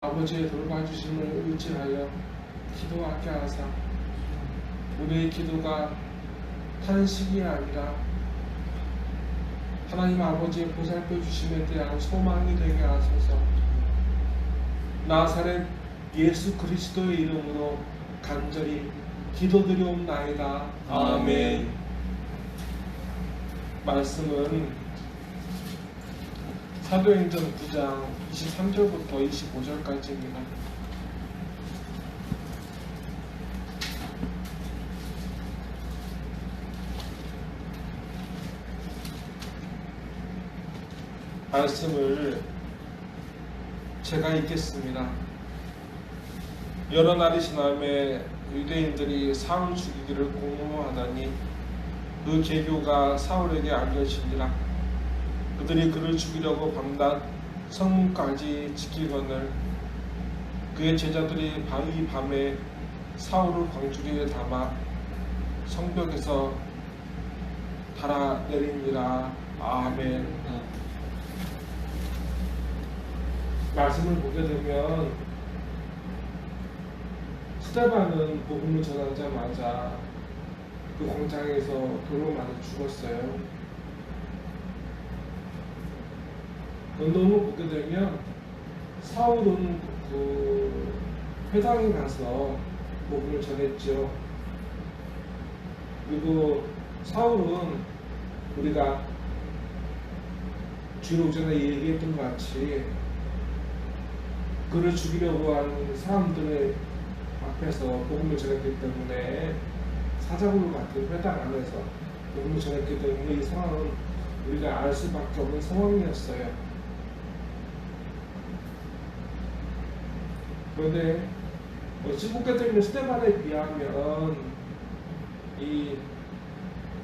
아버지의 돌봐주심을 의지하여 기도하게 하사 우리의 기도가 탄식이 아니라 하나님 아버지의 보살펴 주심에 대한 소망이 되게 하소서. 나사렛 예수 그리스도의 이름으로 간절히 기도드리옵나이다. 아멘. 말씀은 사도행전 9장 23절부터 25절까지입니다. 말씀을 제가 읽겠습니다. 여러 날이 지남에 유대인들이 사울 죽이기를 공모하다니 그 계교가 사울에게 알려지니라. 그들이 그를 죽이려고 밤낮 성문까지 지키거늘 그의 제자들이 이 밤에 사울을 광주리에 담아 성벽에서 달아내리니라. 아멘. 말씀을 보게 되면 스데반은 복음을 전하자마자 그 광장에서 돌로 맞아 죽었어요. 너무 보게 되면 사울은 그 회당에 가서 복음을 전했죠. 그리고 사울은 우리가 주일 오전에 얘기했던 것 같이 그를 죽이려고 하는 사람들의 앞에서 복음을 전했기 때문에 사자굴 같은 회당 안에서 복음을 전했기 때문에 이 상황은 우리가 알 수밖에 없는 상황이었어요. 그런데 어찌 보게 되면 스데반에 비하면 이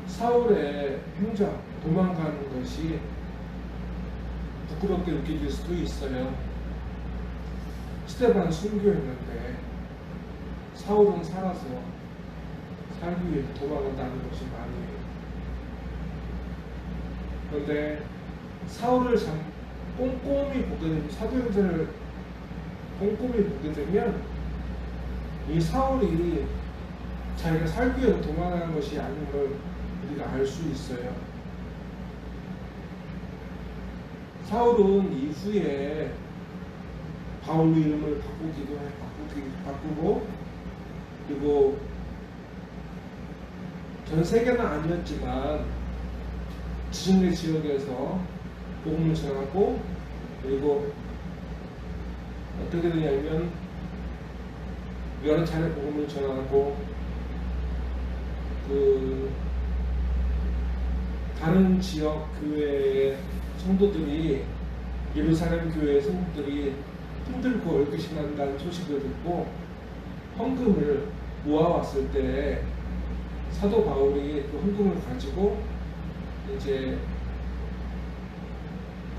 사울의 행적, 도망가는 것이 부끄럽게 느껴질 수도 있어요. 스데반 순교했는데 사울은 살아서 살기 위해 도망간다는 것이 말이에요. 그런데 사울을 참 꼼꼼히 보게 되면, 사도행전을 꼼꼼히 보게 되면 이 사울이 자기가 살기 위해서 도망간 것이 아닌 걸 우리가 알 수 있어요. 사울은 이후에 바울로 이름을 바꾸고 그리고 전 세계는 아니었지만 지중해 지역에서 복음을 전하고, 그리고 어떻게 되냐면 여러 차례 복음을 전하고 그 다른 지역 교회의 성도들이, 예루살렘 교회의 성도들이 힘들고 얼핏이 난다는 소식을 듣고 헌금을 모아왔을 때 사도 바울이 그 헌금을 가지고 이제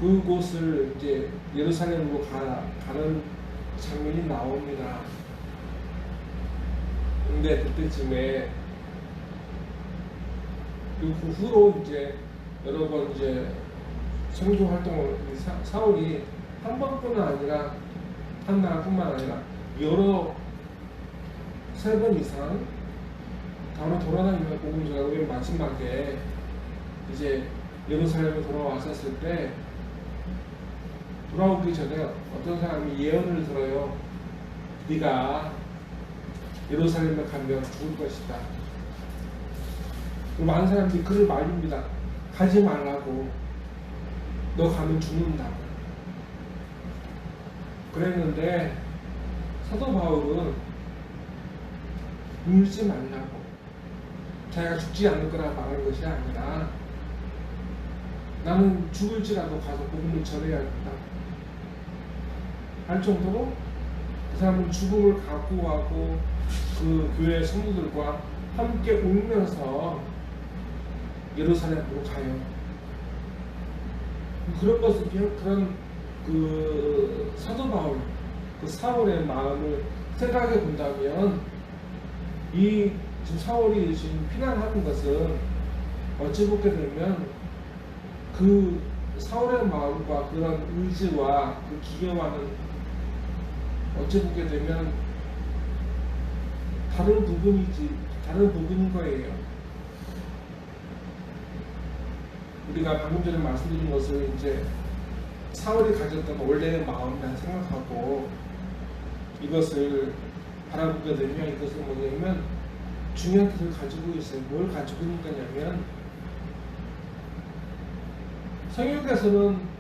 그곳을 이제 예루살렘으로 가는 장면이 나옵니다. 근데 그때쯤에 그 후로 이제 여러 번 이제 선교 활동을 사울이 한 번뿐만 아니라 한 날뿐만 아니라 세 번 이상 다음에 돌아다니며 복음을 전하고, 맨 마지막에 이제 예루살렘에 돌아왔었을 때 돌아오기 전에 어떤 사람이 예언을 들어요. 네가 예루살렘에 가면 죽을 것이다. 많은 사람들이 그를 말립니다. 가지 말라고. 너 가면 죽는다. 그랬는데 사도 바울은 울지 말라고, 자기가 죽지 않을 거라 말한 것이 아니라 나는 죽을지라도 가서 복음을 전해야 한다 할 정도로 그 사람은 죽음을 각오하고 그 교회 성도들과 함께 울면서 예루살렘으로 가요. 그런 것을, 그런 그 사도 바울, 그 사울의 마음을 생각해 본다면 이 지금 사울이 지금 피난하는 것은 어찌 보게 되면 그 사울의 마음과 그런 의지와 그 기여하는 어찌 보게 되면 다른 부분인 거예요. 우리가 방금 전에 말씀드린 것을 이제 사울이 가졌던 원래의 마음이라 생각하고 이것을 바라보게 되면 이것은 뭐냐면 중요한 것을 가지고 있어요. 뭘 가지고 있는 거냐면 성경에서는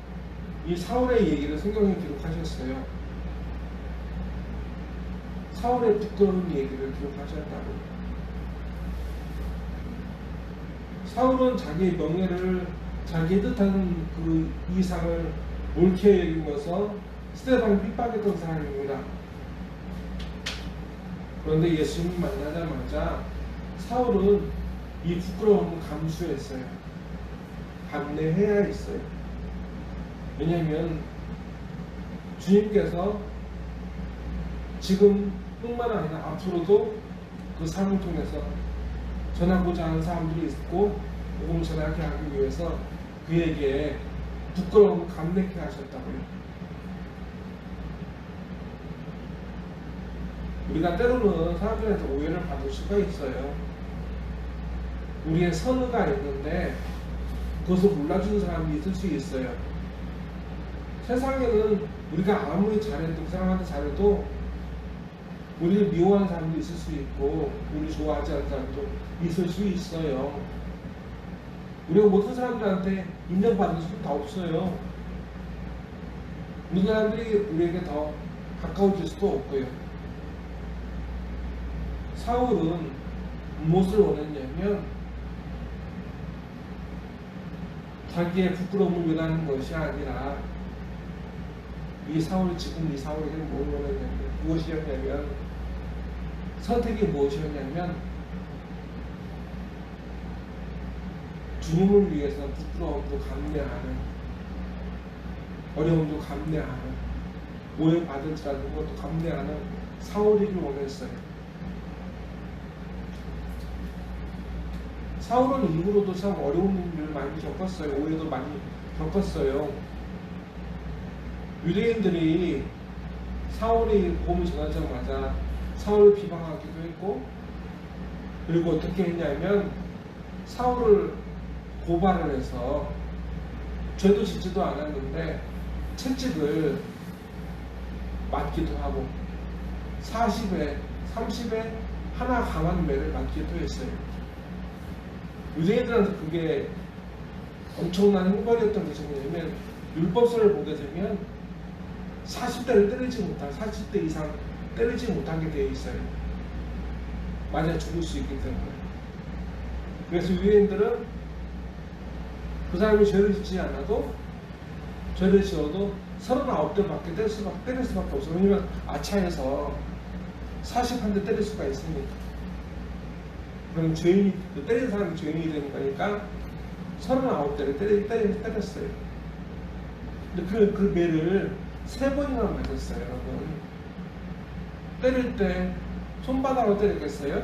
이 사울의 얘기를 성경에 기록하셨어요. 사울의 부끄러운 얘기를 기록하셨다고. 사울은 자기의 명예를 자기 뜻하는 그 이상을 옳게 여기면서 스데반을 핍박했던 사람입니다. 그런데 예수님을 만나자마자 사울은 이 부끄러움을 감수했어요. 감내해야 했어요. 왜냐하면 주님께서 지금뿐만 아니라 앞으로도 그 삶을 통해서 전하고자 하는 사람들이 있고 복음을 전하게 하기 위해서 그에게 부끄러움을 감내케 하셨다고요. 우리가 때로는 사람들한테 오해를 받을 수가 있어요. 우리의 선의가 있는데 그것을 몰라주는 사람이 있을 수 있어요. 세상에는 우리가 아무리 잘해도 그 사람한테 잘해도 우리를 미워하는 사람도 있을 수 있고 우리 좋아하지 않는 사람도 있을 수 있어요. 우리가 모든 사람들한테 인정받을 수는 다 없어요. 모든 사람들이 우리에게 더 가까워질 수도 없고요. 사울은 무엇을 원했냐면 자기의 부끄러움을 원하는 것이 아니라 이 사울에게 뭘 원했냐면 무엇이었냐면 선택이 무엇이었냐면 주님을 위해서 부끄러움도 감내하는 어려움도 감내하는 오해받을지라도 그것도 감내하는 사울이길 원했어요. 사울은 이후로도 참 어려운 일을 많이 겪었어요. 오해도 많이 겪었어요. 유대인들이 사울이 복음을 전하자마자 사울을 비방하기도 했고 그리고 어떻게 했냐면 사울을 고발을 해서 죄도 짓지도 않았는데 채찍을 맞기도 하고 40에 30에 하나 강한 매를 맞기도 했어요. 유대인들한테 그게 엄청난 행벌이었던 것이 뭐냐면 율법서를 보게 되면 40대를 때리지 못한 40대 이상 때리지 못하게 되어 있어요. 만약 죽을 수 있기 때문에. 그래서 유대인들은 그 사람이 죄를 짓지 않아도 죄를 지어도 39대밖에 때릴 수밖에 없어요. 왜냐면 아차해서 41대 때릴 수가 있으니까. 그럼 때린 사람이 죄인이 되는 거니까 39대를 때렸어요. 근데 그 매를 3번이나 맞았어요, 여러분. 때릴 때 손바닥으로 때렸겠어요?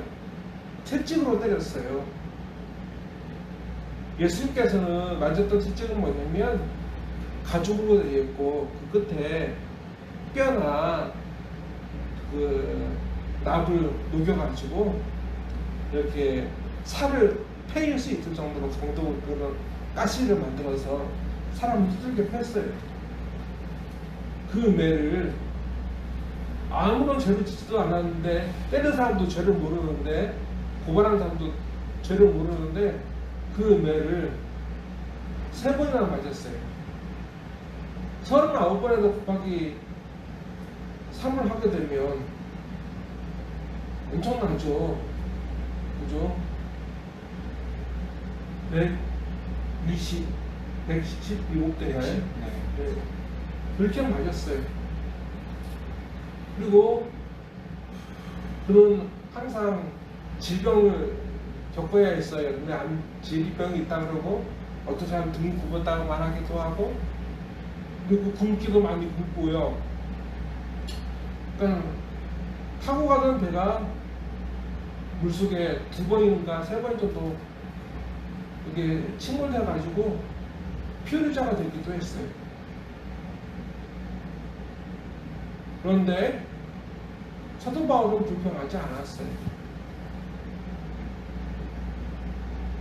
채찍으로 때렸어요. 예수님께서는 맞았던 채찍은 뭐냐면 가죽으로 되어 있고 그 끝에 뼈나 그 납을 녹여가지고 이렇게 살을 패일 수 있을 정도로 그런 가시를 만들어서 사람을 두들겨 팼어요. 그 매를 아무런 죄를 짓지도 않았는데 때린 사람도 죄를 모르는데 고발한 사람도 죄를 모르는데 그 매를 3번이나 맞았어요. 39번에도 곱하기 3을 하게 되면 엄청나죠. 그죠? 117대가요? 네. 그렇게 맞았어요. 그리고 그는 항상 질병을 겪어야 했어요. 근데 질병이 있다 그러고 어떤 사람은 등이 굽었다고 말하기도 하고 그리고 굶기도 많이 굶고요. 그러니까 타고 가던 배가 물속에 2번인가 3번 정도 이게 침몰해가지고 피해자가 되기도 했어요. 그런데 사도 바울은 불평하지 않았어요.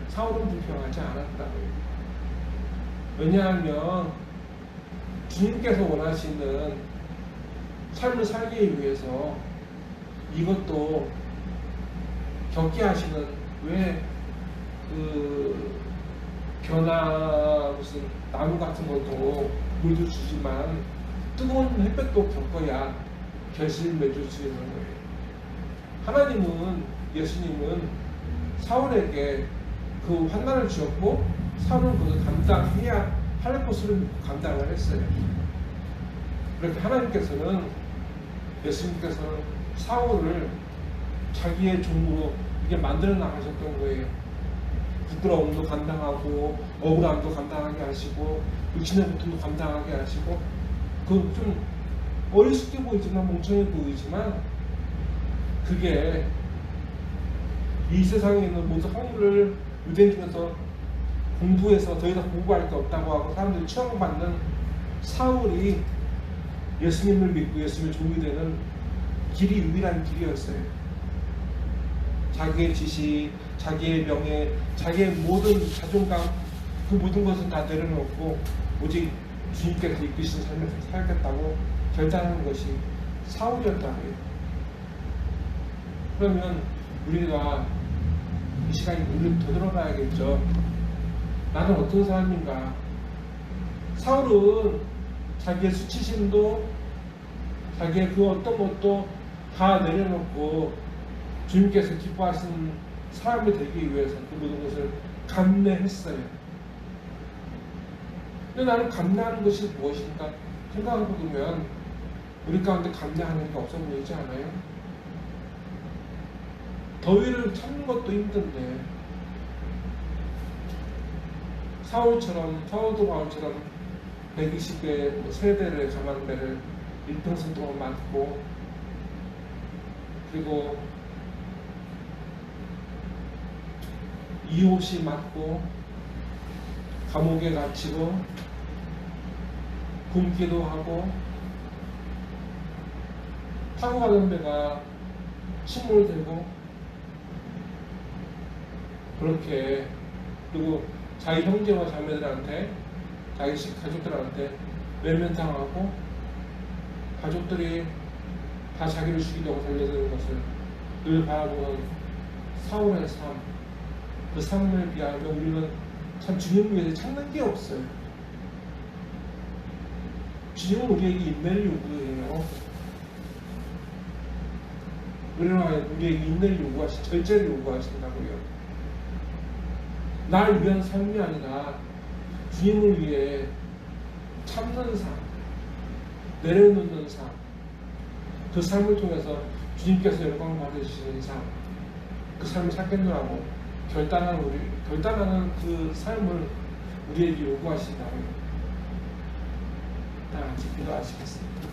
사울은 불평하지 않았다고요. 왜냐하면 주님께서 원하시는 삶을 살기 위해서 이것도 겪게 하시는, 왜 변화 무슨 나무 같은 것도 물도 주지만 뜨거운 햇볕도 겪어야 결실을 맺을 수 있는 거예요. 하나님은, 예수님은 사울에게 그 환난을 주었고 사울은 그것을 감당해야 할 것을 감당을 했어요. 그렇게 하나님께서는, 예수님께서는 사울을 자기의 종으로 이게 만들어 나가셨던 거예요. 부끄러움도 감당하고 억울함도 감당하게 하시고 육신의 고통도 감당하게 하시고, 그 좀 어리숙해 보이지만 멍청해 보이지만 그게 이 세상에 있는 모든 학문을 유대인 중에서 공부해서 더 이상 공부할 게 없다고 하고 사람들이 추앙받는 사울이 예수님을 믿고 예수님의 종이 되는 길이 유일한 길이었어요. 자기의 지식, 자기의 명예, 자기의 모든 자존감, 그 모든 것은 다 내려놓고 오직 주님께서 이끄시는 삶을 살겠다고 결단하는 것이 사울이었다고요. 그러면 우리가 이 시간에 우리를 되돌아봐야겠죠. 나는 어떤 사람인가? 사울은 자기의 수치심도 자기의 그 어떤 것도 다 내려놓고 주님께서 기뻐하시는 사람이 되기 위해서 그 모든 것을 감내했어요. 근데 나는 감내하는 것이 무엇인가 생각해보면 우리 가운데 감내하는 게 없어 보이지 않아요? 더위를 참는 것도 힘든데 사울도 바울처럼 120개 세대를 가만배를 일평생 동안 맞고, 그리고 이유 없이 맞고 감옥에 갇히고 굶기도 하고 타고 가는 배가 침몰되고 그렇게, 그리고 자기 형제와 자매들한테, 자기 가족들한테 외면당하고 가족들이 다 자기를 죽이려고 달려드는 것을 늘 바라보는 사울의 삶, 그 삶을 비하면 우리는 참 주님을 위해서 찾는 게 없어요. 주님은 우리에게 인내를 요구해요. 우리에게 인내를 절제를 요구하신다고요. 날 위한 삶이 아니라 주님을 위해 참는 삶, 내려놓는 삶, 그 삶을 통해서 주님께서 영광 받으시는 삶, 그 삶을 살겠노라고 결단하는 그 삶을 우리에게 요구하신다고요. 다 같이 기도하시겠습니다.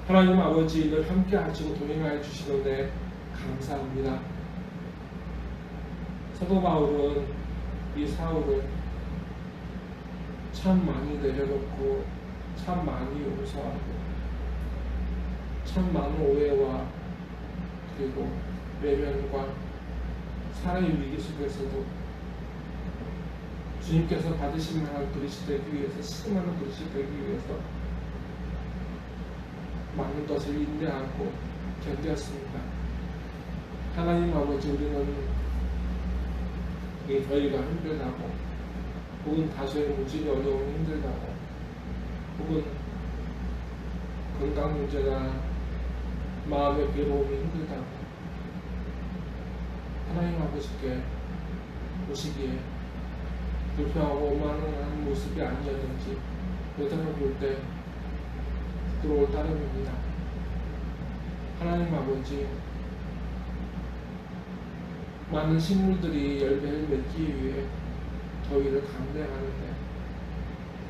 하나님 아버지, 늘 함께 하시고 동행하여 주시는데 감사합니다. 사도 바울은 이 사울을 참 많이 내려놓고 참 많이 용서하고 참 많은 오해와 그리고 외면과 사랑의 위기 속에서도 주님께서 받으실 만한 그릇이 되기 위해서, 수많은 그릇이 되기 위해서 많은 것을 인내하고 견뎠습니다. 하나님 아버지, 우리는 이 더위가 힘들다고, 혹은 다소의 물질이 어려움이 힘들다고, 혹은 건강 문제나 마음의 괴로움이 힘들다고 하나님 아버지께 오시기에 불평하고 오만한 모습이 아니었는지 여담을 볼 때 부끄러울 따름입니다. 하나님 아버지, 많은 식물들이 열매를 맺기 위해 더위를 감내하는데,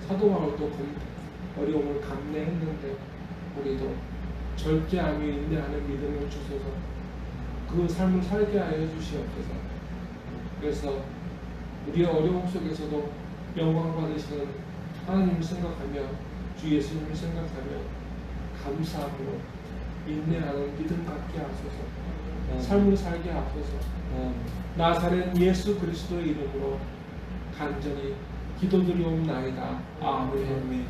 사도 바울도 어려움을 감내했는데 우리도 절제하며 인내하는 믿음을 주셔서 그 삶을 살게 하여 주시옵소서. 그래서 우리의 어려움 속에서도 영광 받으시는 하나님을 생각하며 주 예수님을 생각하며 감사함으로 인내하는 믿음 갖게 하소서. 삶을 살게 하소서. 나사렛 예수 그리스도의 이름으로 간절히 기도드리옵나이다. 아멘.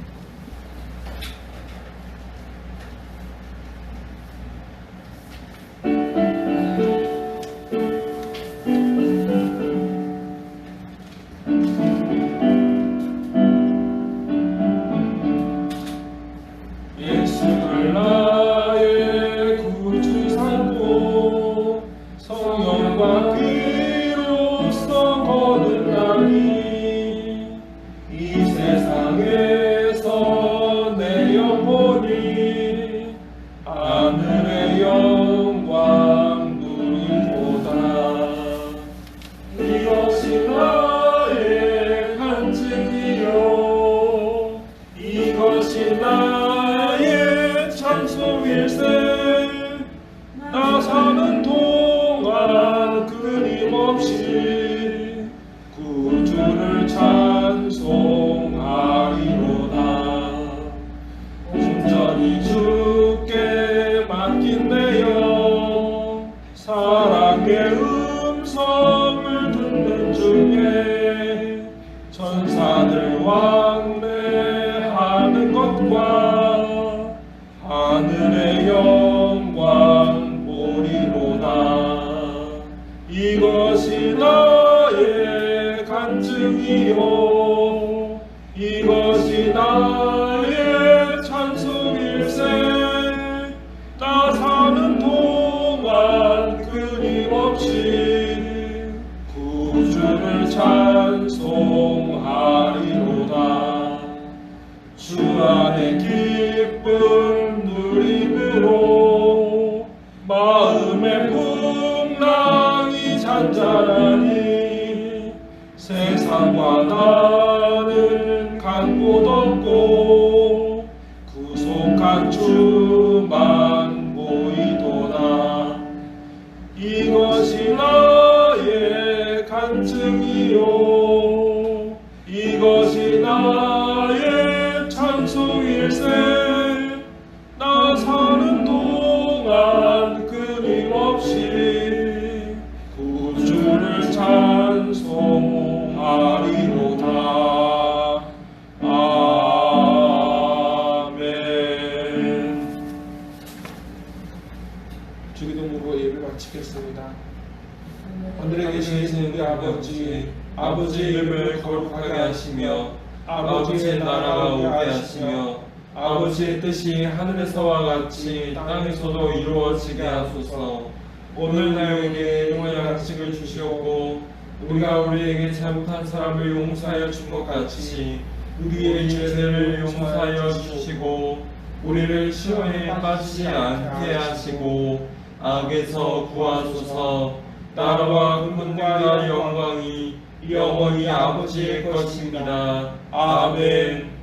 예수를 나의 구주 삼고 성령과 피로써 거듭나니 이 세상에서 내 영혼이 하늘의 영광 누리도다. 이것이 나의 간증이요 이것이 나의 찬송일세. 나 사는 동안 끊임없이 구주를 찬송하리로다. 온전히 주께 맡긴 내 영 사랑의 음성을 듣는 중에 천사들 왕래하는 것과 하늘의 영광 보리로다. 이것이 나의 간증이요 이것이 나의 찬송일세. 나 사는 동안 끊임없이 구주를 찬송하리로다. 주 안에 기쁨 누림으로 마음의 풍랑이 잔잔하니 세상과 나는 간 곳 없고 구속한 주만 보이도다. 이것이 나의 간증이요 이것이 나의 찬송일세. 나 사는 동안 끊임없이 구주를 찬송하리로다. 아멘. 주기도문으로 예배 마치겠습니다. 하늘에 계신 우리 아버지, 아버지의 이름을 거룩하게 하시며 아버지의 나라가 오게 하시며 아버지의 뜻이 하늘에서와 같이 땅에서도 이루어지게 하소서. 오늘 나에게 일용할 양식을 주시옵고 우리가 우리에게 잘못한 사람을 용서하여 준 것 같이 우리의 죄를 용서하여 주시고 우리를 시험에 빠지지 않게 하시고 악에서 구하소서. 나라와 근본과 영광이 영원히 아버지의 것입니다. 아멘.